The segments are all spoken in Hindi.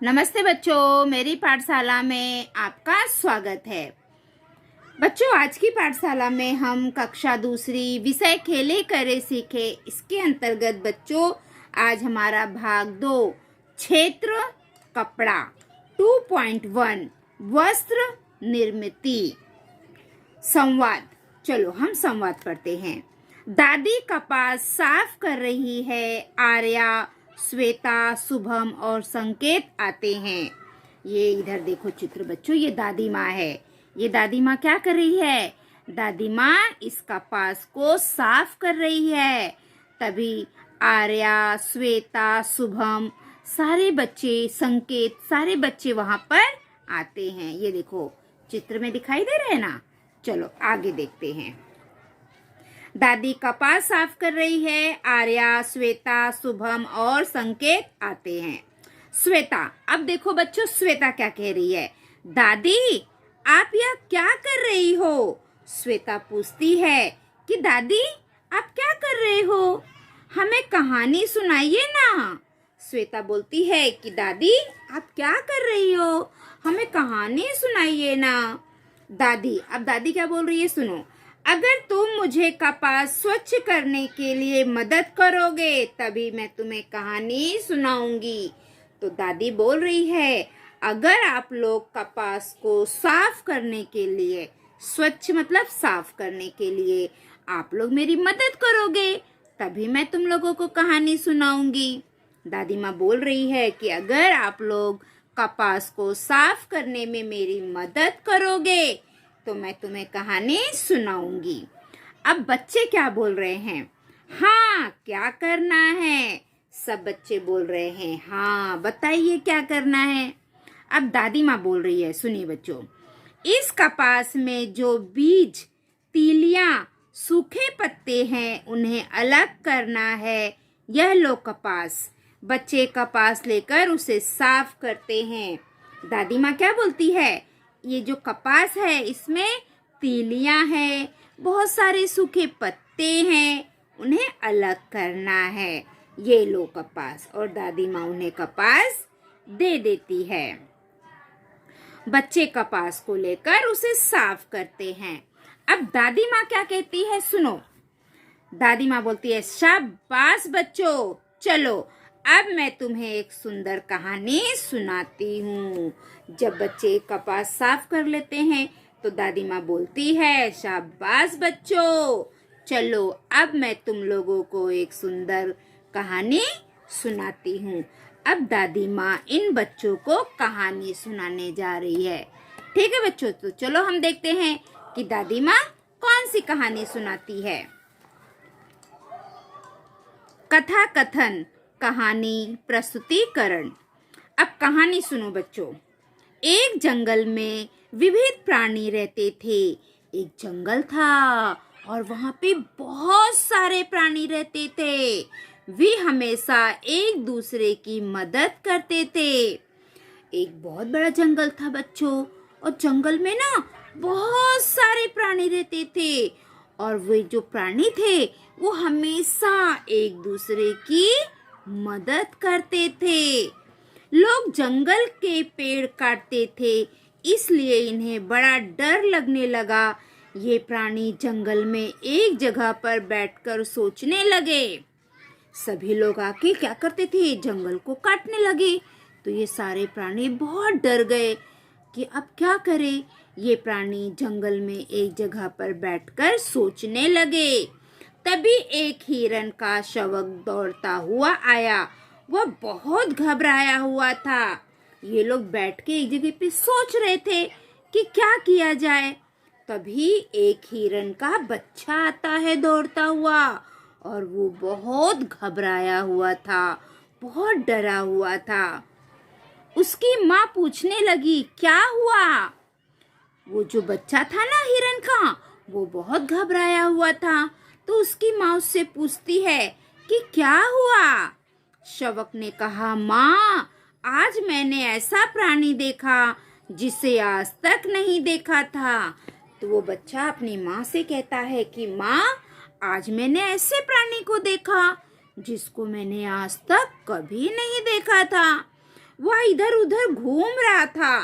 नमस्ते बच्चों, मेरी पाठशाला में आपका स्वागत है। बच्चों, आज की पाठशाला में हम कक्षा दूसरी विषय खेले करे सीखे इसके अंतर्गत बच्चों आज हमारा भाग 2 क्षेत्र कपड़ा 2.1 वस्त्र निर्मिती संवाद। चलो हम संवाद पढ़ते हैं। दादी कपास साफ कर रही है। आर्या, श्वेता, शुभम और संकेत आते हैं। ये इधर देखो चित्र बच्चों, ये दादी माँ है। ये दादी माँ क्या कर रही है? दादी माँ इस कपास को साफ कर रही है। तभी आर्या, श्वेता, शुभम, सारे बच्चे, संकेत, सारे बच्चे वहां पर आते हैं। ये देखो चित्र में दिखाई दे रहे हैं ना। चलो आगे देखते हैं। दादी कपास साफ कर रही है। आर्या, श्वेता, शुभम और संकेत आते हैं। श्वेता, अब देखो बच्चों, श्वेता क्या कह रही है? दादी, आप यह क्या कर रही हो? श्वेता पूछती है कि दादी आप क्या कर रहे हो? हमें कहानी सुनाइए ना। श्वेता बोलती है कि दादी आप क्या कर रही हो? हमें कहानी सुनाइए ना। दादी, अब दादी क्या बोल रही है सुनो। अगर तुम मुझे कपास स्वच्छ करने के लिए मदद करोगे तभी मैं तुम्हें कहानी सुनाऊंगी। तो दादी बोल रही है, अगर आप लोग कपास को साफ करने के लिए, स्वच्छ मतलब साफ करने के लिए आप लोग मेरी मदद करोगे तभी मैं तुम लोगों को कहानी सुनाऊंगी। दादी माँ बोल रही है कि अगर आप लोग कपास को साफ करने में मेरी मदद करोगे तो मैं तुम्हें कहानी सुनाऊंगी। अब बच्चे क्या बोल रहे हैं? हाँ, क्या करना है? सब बच्चे बोल रहे हैं हाँ, बताइए क्या करना है। अब दादी माँ बोल रही है, सुनिए बच्चों। इस कपास में जो बीज, तीलियां, सूखे पत्ते हैं उन्हें अलग करना है। यह लो कपास। बच्चे कपास लेकर उसे साफ करते हैं। दादी माँ क्या बोलती है? ये जो कपास है इसमें तीलियां हैं, बहुत सारे सूखे पत्ते हैं, उन्हें अलग करना है। ये लो कपास। और दादी माँ उन्हें कपास दे देती है। बच्चे कपास को लेकर उसे साफ करते हैं। अब दादी माँ क्या कहती है सुनो। दादी माँ बोलती है, शाबाश बच्चों, चलो अब मैं तुम्हें एक सुंदर कहानी सुनाती हूँ। जब बच्चे कपास साफ कर लेते हैं तो दादी माँ बोलती है, शाबाश बच्चों, चलो अब मैं तुम लोगों को एक सुंदर कहानी सुनाती हूँ। अब दादी माँ इन बच्चों को कहानी सुनाने जा रही है। ठीक है बच्चों, तो चलो हम देखते हैं कि दादी माँ कौन सी कहानी सुनाती है। कथा कथन, कहानी प्रस्तुतिकरण। अब कहानी सुनो बच्चों। एक जंगल में विविध प्राणी रहते थे। एक जंगल था और वहां पे बहुत सारे प्राणी रहते थे। वे हमेशा एक दूसरे की मदद करते थे। एक बहुत बड़ा जंगल था बच्चों, और जंगल में ना बहुत सारे प्राणी रहते थे। और वे जो प्राणी थे वो हमेशा एक दूसरे की मदद करते थे। लोग जंगल के पेड़ काटते थे, इसलिए इन्हें बड़ा डर लगने लगा। ये प्राणी जंगल में एक जगह पर बैठकर सोचने लगे। सभी लोग आके क्या करते थे? जंगल को काटने लगे। तो ये सारे प्राणी बहुत डर गए कि अब क्या करें। ये प्राणी जंगल में एक जगह पर बैठकर सोचने लगे। तभी एक हिरन का शावक दौड़ता हुआ आया। वह बहुत घबराया हुआ था। ये लोग बैठ के एक जगह पे सोच रहे थे कि क्या किया जाए। तभी एक हिरन का बच्चा आता है दौड़ता हुआ, और वो बहुत घबराया हुआ था, बहुत डरा हुआ था। उसकी माँ पूछने लगी, क्या हुआ? वो जो बच्चा था ना हिरन का, वो बहुत घबराया हुआ था। तो उसकी माँ उससे पूछती है कि क्या हुआ? शावक ने कहा, माँ, आज मैंने ऐसा प्राणी देखा जिसे आज तक नहीं देखा था। तो वो बच्चा अपनी माँ से कहता है कि माँ, आज मैंने ऐसे प्राणी को देखा जिसको मैंने आज तक कभी नहीं देखा था। वह इधर उधर घूम रहा था।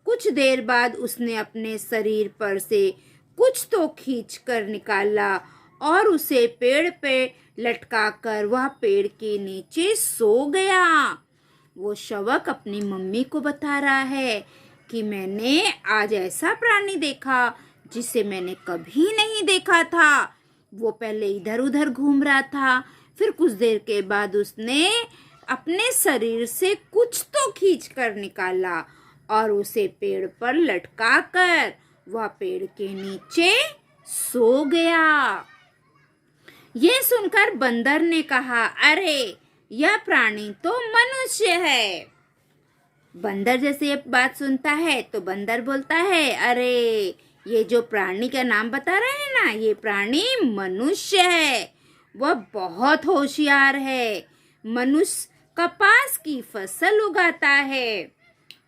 कुछ देर बाद उसने अपने शरीर पर से कुछ तो खींच कर निकाला और उसे पेड़ पे लटका कर वह पेड़ के नीचे सो गया। वो शवक अपनी मम्मी को बता रहा है कि मैंने आज ऐसा प्राणी देखा जिसे मैंने कभी नहीं देखा था। वो पहले इधर उधर घूम रहा था, फिर कुछ देर के बाद उसने अपने शरीर से कुछ तो खींच कर निकाला और उसे पेड़ पर लटका कर वह पेड़ के नीचे सो गया। ये सुनकर बंदर ने कहा, अरे यह प्राणी तो मनुष्य है। बंदर जैसे ये बात सुनता है तो बंदर बोलता है, अरे ये जो प्राणी का नाम बता रहे हैं ना, ये प्राणी मनुष्य है। वह बहुत होशियार है। मनुष्य कपास की फसल उगाता है।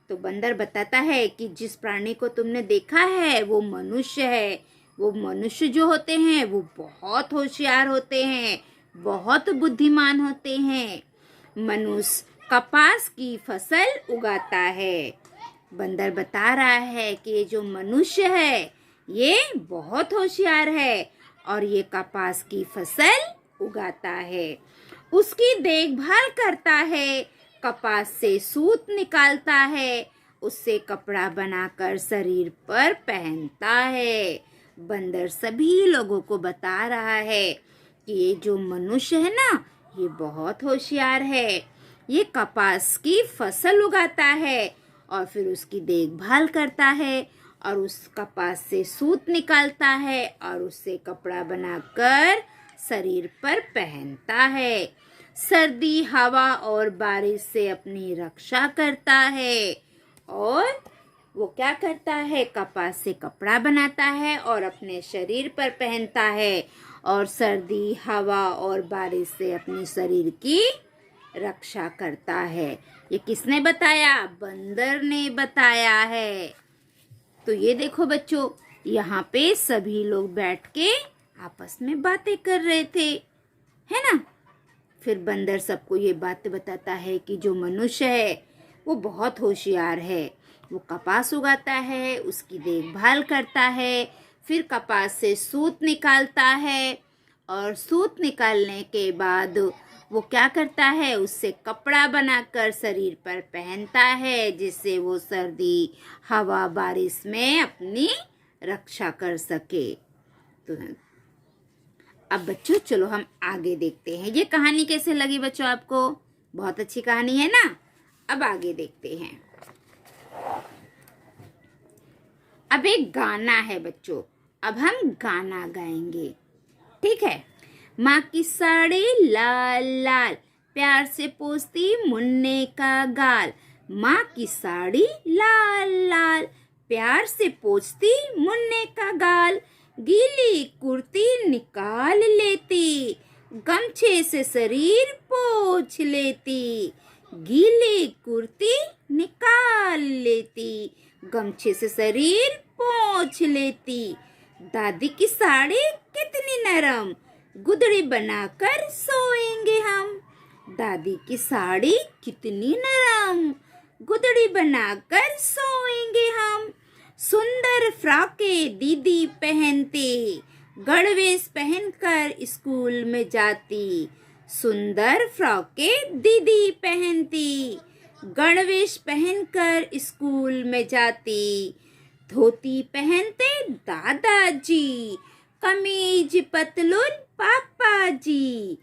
तो बंदर बताता है कि जिस प्राणी को तुमने देखा है वो मनुष्य है। वो मनुष्य जो होते हैं वो बहुत होशियार होते हैं, बहुत बुद्धिमान होते हैं। मनुष्य कपास की फसल उगाता है। बंदर बता रहा है कि ये जो मनुष्य है ये बहुत होशियार है और ये कपास की फसल उगाता है, उसकी देखभाल करता है, कपास से सूत निकालता है, उससे कपड़ा बनाकर शरीर पर पहनता है। बंदर सभी लोगों को बता रहा है कि ये जो मनुष्य है ना, ये बहुत होशियार है। ये कपास की फसल उगाता है और फिर उसकी देखभाल करता है और उस कपास से सूत निकालता है और उससे कपड़ा बनाकर शरीर पर पहनता है। सर्दी, हवा और बारिश से अपनी रक्षा करता है और वो क्या करता है, कपास से कपड़ा बनाता है और अपने शरीर पर पहनता है और सर्दी, हवा और बारिश से अपने शरीर की रक्षा करता है। ये किसने बताया? बंदर ने बताया है। तो ये देखो बच्चों, यहाँ पे सभी लोग बैठ के आपस में बातें कर रहे थे, है ना। फिर बंदर सबको ये बात बताता है कि जो मनुष्य है वो बहुत होशियार है। वो कपास उगाता है, उसकी देखभाल करता है, फिर कपास से सूत निकालता है और सूत निकालने के बाद वो क्या करता है, उससे कपड़ा बनाकर शरीर पर पहनता है, जिससे वो सर्दी, हवा, बारिश में अपनी रक्षा कर सके। तो अब बच्चों चलो हम आगे देखते हैं। ये कहानी कैसे लगी बच्चों आपको? बहुत अच्छी कहानी है ना। अब आगे देखते हैं। अब एक गाना है बच्चों, अब हम गाना गाएंगे, ठीक है। माँ की साड़ी लाल लाल, प्यार से पोंछती मुन्ने का गाल। माँ की साड़ी लाल लाल, प्यार से पोंछती मुन्ने का गाल। गीली कुर्ती निकाल लेती, गमछे से शरीर पोंछ लेती। गीली कुर्ती निकाल लेती, गमछे से शरीर पोंछ लेती। दादी की साड़ी कितनी नरम, गुदड़ी बनाकर सोएंगे हम। दादी की साड़ी कितनी नरम, गुदड़ी बनाकर सोएंगे हम। सुंदर फ्रॉकें दीदी पहनती, गणवेश पहनकर स्कूल में जाती। सुंदर फ्रॉकें दीदी पहनती, गणवेश पहनकर स्कूल में जाती। धोती पहनते दादाजी, कमीज पतलून पापा जी।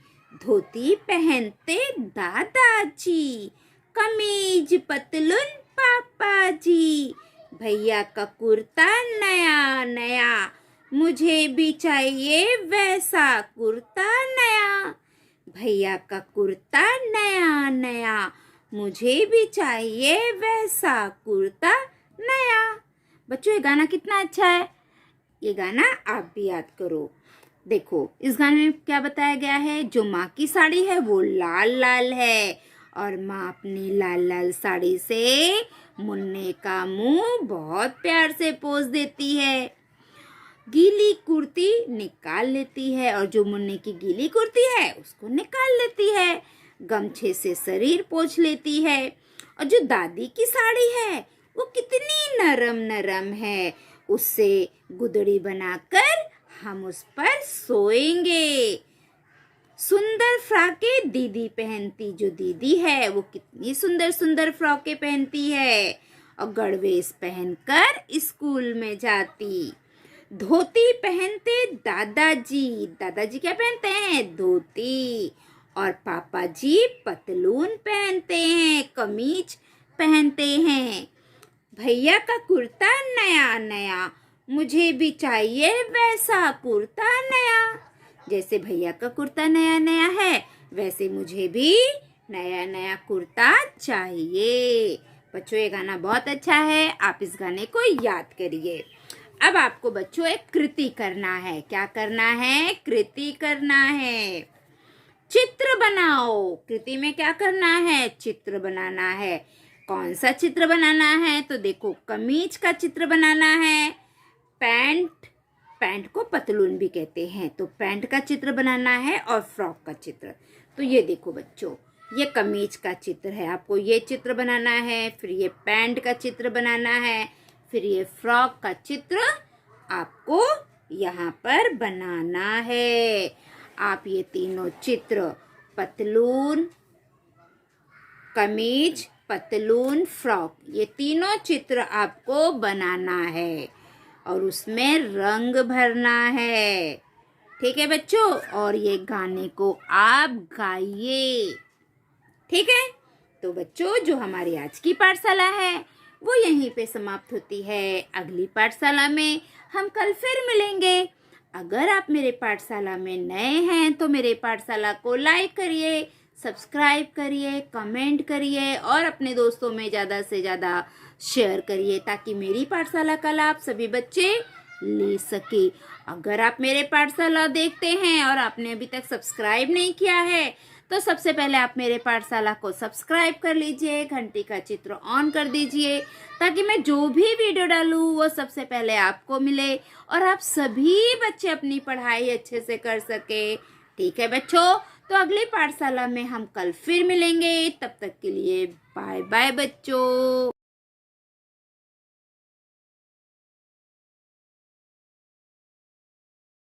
धोती पहनते दादाजी, कमीज पतलून पापा जी। भैया का कुर्ता नया नया, मुझे भी चाहिए वैसा कुर्ता नया। भैया का कुर्ता नया नया, मुझे भी चाहिए वैसा कुर्ता नया। बच्चों ये गाना कितना अच्छा है, ये गाना आप भी याद करो। देखो इस गाने में क्या बताया गया है, जो माँ की साड़ी है वो लाल लाल है और माँ अपनी लाल लाल साड़ी से मुन्ने का मुंह बहुत प्यार से पोंछ देती है। गीली कुर्ती निकाल लेती है और जो मुन्ने की गीली कुर्ती है उसको निकाल लेती है। गमछे से शरीर पोंछ लेती है और जो दादी की साड़ी है वो कितनी नरम नरम है, उससे गुदड़ी बनाकर हम उस पर सोएंगे। सुंदर फ्रॉकें दीदी पहनती, जो दीदी है वो कितनी सुंदर सुंदर फ्रॉकें पहनती है और गणवेश पहनकर स्कूल में जाती। धोती पहनते दादाजी, दादाजी क्या पहनते हैं? धोती। और पापा जी पतलून पहनते हैं, कमीज पहनते हैं। भैया का कुर्ता नया नया, मुझे भी चाहिए वैसा कुर्ता नया। जैसे भैया का कुर्ता नया नया है, वैसे मुझे भी नया नया कुर्ता चाहिए। बच्चों ये गाना बहुत अच्छा है, आप इस गाने को याद करिए। अब आपको बच्चों एक कृति करना है। क्या करना है? कृति करना है। चित्र बनाओ। कृति में क्या करना है? चित्र बनाना है। कौन सा चित्र बनाना है? तो देखो, कमीज का चित्र बनाना है। पैंट को पतलून भी कहते हैं, तो पैंट का चित्र बनाना है और फ्रॉक का चित्र। तो ये देखो बच्चों, ये कमीज का चित्र है, आपको ये चित्र बनाना है। फिर ये पैंट का चित्र बनाना है। फिर ये फ्रॉक का चित्र आपको यहाँ पर बनाना है। आप ये तीनों चित्र, पतलून, कमीज, पतलून, फ्रॉक, ये तीनों चित्र आपको बनाना है और उसमें रंग भरना है। ठीक है बच्चों? और ये गाने को आप गाइए। ठीक है? तो बच्चों, जो हमारी आज की पाठशाला है वो यहीं पे समाप्त होती है। अगली पाठशाला में हम कल फिर मिलेंगे। अगर आप मेरे पाठशाला में नए हैं तो मेरे पाठशाला को लाइक करिए, सब्सक्राइब करिए, कमेंट करिए और अपने दोस्तों में ज़्यादा से ज़्यादा शेयर करिए, ताकि मेरी पाठशाला का लाभ सभी बच्चे ले सके। अगर आप मेरे पाठशाला देखते हैं और आपने अभी तक सब्सक्राइब नहीं किया है, तो सबसे पहले आप मेरे पाठशाला को सब्सक्राइब कर लीजिए, घंटी का चित्र ऑन कर दीजिए, ताकि मैं जो भी वीडियो डालूँ वो सबसे पहले आपको मिले और आप सभी बच्चे अपनी पढ़ाई अच्छे से कर सके। ठीक है बच्चों? तो अगली पाठशाला में हम कल फिर मिलेंगे। तब तक के लिए बाय बाय बच्चों।